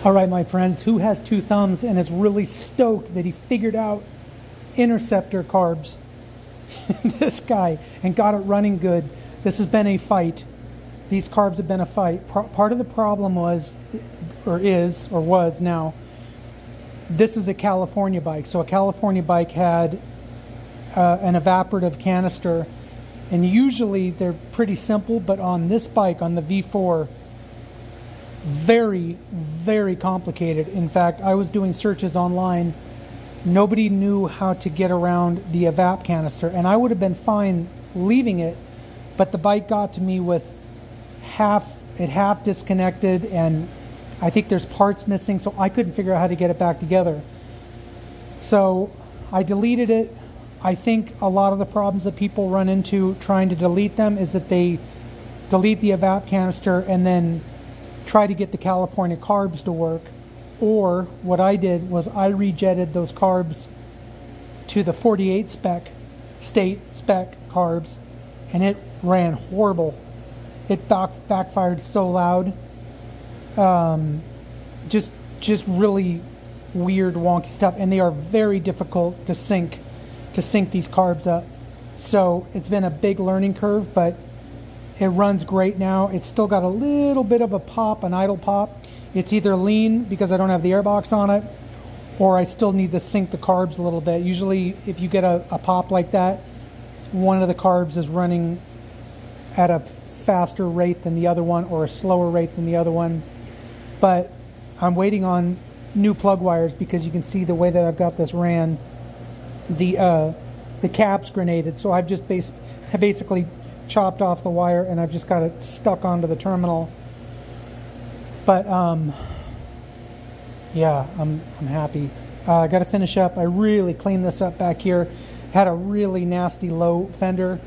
All right, my friends, who has two thumbs and is really stoked that he figured out Interceptor carbs? This guy, and got it running good. This has been a fight. These carbs have been a fight. Part of the problem was, or is, or was now, this is a California bike. So a California bike had an evaporative canister, and usually they're pretty simple, but on this bike, on the V4, very, very complicated. In fact, I was doing searches online. Nobody knew how to get around the evap canister, and I would have been fine leaving it, but the bike got to me with half disconnected, and I think there's parts missing, so I couldn't figure out how to get it back together. So I deleted it. I think a lot of the problems that people run into trying to delete them is that they delete the evap canister and then try to get the California carbs to work. Or what I did was I rejetted those carbs to the 48 state spec carbs, and it ran horrible. It backfired so loud. Just really weird, wonky stuff, and they are very difficult to sync these carbs up. So it's been a big learning curve, but it runs great now. It's still got a little bit of a pop, an idle pop. It's either lean because I don't have the airbox on it, or I still need to sync the carbs a little bit. Usually if you get a pop like that, one of the carbs is running at a faster rate than the other one, or a slower rate than the other one. But I'm waiting on new plug wires because you can see the way that I've got this ran. The cap's grenaded, so I basically chopped off the wire and I've just got it stuck onto the terminal. But yeah, I'm happy. I got to finish up. I really cleaned this up back here. Had a really nasty low fender,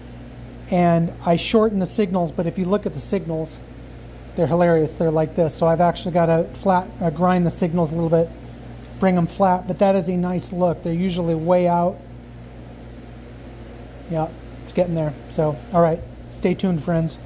and I shortened the signals. But if you look at the signals, they're hilarious. They're like this. So I've actually got to grind the signals a little bit, bring them flat. But that is a nice look. They're usually way out. Yeah, it's getting there. So all right, stay tuned, friends.